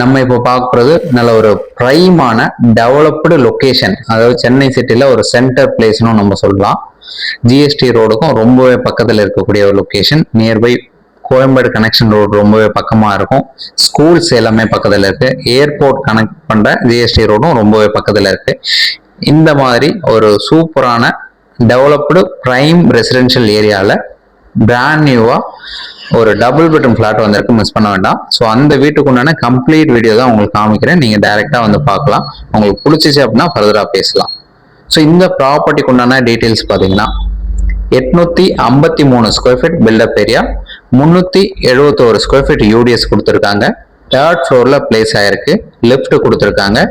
நம்ம இப்போ பார்க்கறது நல்ல ஒரு பிரைமான டெவலப்டு லொகேஷன், அதாவது சென்னை சிட்டில ஒரு சென்டர் பிளேஸ்னு நம்ம சொல்லலாம். ஜிஎஸ்டி ரோடுக்கும் ரொம்பவே பக்கத்தில் இருக்கக்கூடிய ஒரு location. Nearby Koyambedu connection road ரொம்பவே பக்கமா இருக்கும். ஸ்கூல்ஸ் எல்லாமே பக்கத்தில் இருக்கு. ஏர்போர்ட் கனெக்ட் பண்ற ஜிஎஸ்டி ரோடும் ரொம்பவே பக்கத்தில் இருக்கு. இந்த மாதிரி ஒரு சூப்பரான டெவலப்டு பிரைம் ரெசிடென்ஷியல் ஏரியால பிராண்ட் நியூவா ஒரு டபுள் பெட்ரூம் ஃபிளாட் வந்திருக்கு, மிஸ் பண்ண வேண்டாம். ஸோ அந்த வீட்டுக்கு உண்டான கம்ப்ளீட் வீடியோ தான் உங்களுக்கு காமிக்கிறேன். நீங்க டைரக்டா வந்து பார்க்கலாம். உங்களுக்கு பிடிச்சிச்சு அப்படின்னா ஃபர்தரா பேசலாம். ஸோ இந்த ப்ராப்பர்ட்டிக்கு உண்டான டீட்டெயில்ஸ் பார்த்தீங்கன்னா 853 square feet built up area, 371 square feet UDS கொடுத்துருக்காங்க. தேர்ட் ஃப்ளோர்ல பிளேஸ் ஆயிருக்கு. லிஃப்ட் கொடுத்துருக்காங்க.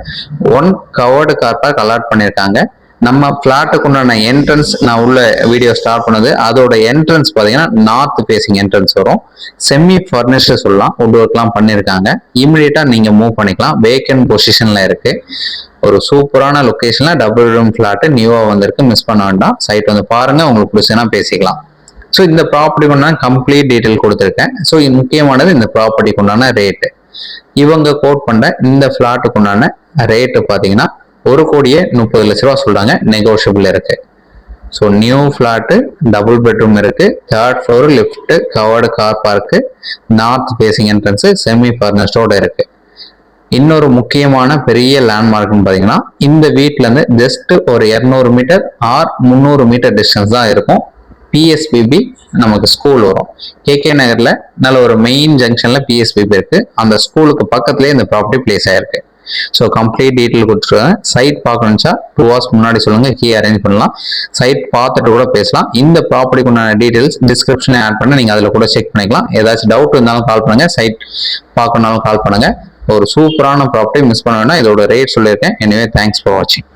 1 கவர்டு கார் பார்க் அலாட் பண்ணியிருக்காங்க. நம்ம பிளாட்டுக்கு உண்டான என்ட்ரன்ஸ் நான் உள்ள வீடியோ ஸ்டார்ட் பண்ணது, அதோட என்ட்ரன்ஸ் பார்த்தீங்கன்னா நார்த் ஃபேசிங் என்ட்ரன்ஸ் வரும். செமி ஃபர்னிஷ்டு சொல்லலாம், வுட் ஒர்க்லாம் பண்ணியிருக்காங்க. இமிடியேட்டா நீங்க மூவ் பண்ணிக்கலாம். வேக்கன்ட் பொசிஷன்ல இருக்கு. ஒரு சூப்பரான லொகேஷன்ல டபுள் ரூம் பிளாட் நியூவா வந்திருக்கு, மிஸ் பண்ண வேண்டாம். சைட் வந்து பாருங்க, உங்களுக்கு பிடிச்சதுன்னா பேசிக்கலாம். ஸோ இந்த ப்ராப்பர்ட்டிக்கு உண்டான கம்ப்ளீட் டீட்டெயில் கொடுத்துருக்கேன். ஸோ முக்கியமானது இந்த ப்ராப்பர்ட்டிக்கு உண்டான ரேட்டு. இவங்க கோட் பண்ற இந்த பிளாட்டுக்கு உண்டான ரேட்டு பார்த்தீங்கன்னா 1,30,00,000 சொல்றாங்க. நெகோஷியபிள் இருக்கு. So new flat, double bedroom இருக்கு, third floor, lift, covered car park, north facing entrance, semi ஃபர்னிஷ்டோட இருக்கு. இன்னொரு முக்கியமான பெரிய லேண்ட்மார்க்னு பார்த்தீங்கன்னா இந்த வீட்டுல இருந்து ஜஸ்ட் ஒரு 200 மீட்டர் ஆர் 300 மீட்டர் டிஸ்டன்ஸ் தான் இருக்கும். பிஎஸ்பிபி நமக்கு ஸ்கூல் வரும். கேகே நகர்ல நல்ல ஒரு மெயின் ஜங்ஷன்ல பிஎஸ்பிபி இருக்கு. அந்த ஸ்கூலுக்கு பக்கத்துலேயே இந்த ப்ராப்பர்ட்டி பிளேஸ் ஆயிருக்கு. ஸோ கம்ப்ளீட் டீட்டெயில் கொடுத்துருவேன். சைட் பார்க்கணுச்சா 2 hours முன்னாடி சொல்லுங்க, கீ அரேஞ்ச் பண்ணலாம். சைட் பார்த்துட்டு கூட பேசலாம். இந்த ப்ராப்பர்ட்டிக்கு உண்டான டீட்டெயில்ஸ் டிஸ்கிரிப்ஷன்ல ஆட் பண்ண, நீங்க அதில் கூட செக் பண்ணிக்கலாம். ஏதாச்சும் டவுட் இருந்தாலும் கால் பண்ணுங்க. சைட் பார்க்கணும்னாலும் கால் பண்ணுங்க. ஒரு சூப்பரான ப்ராப்பர்ட்டி, மிஸ் பண்ண வேண்டாம். இதோட ரேட் சொல்லியிருக்கேன். எனிவே தேங்க்ஸ் ஃபார் வாட்சிங்.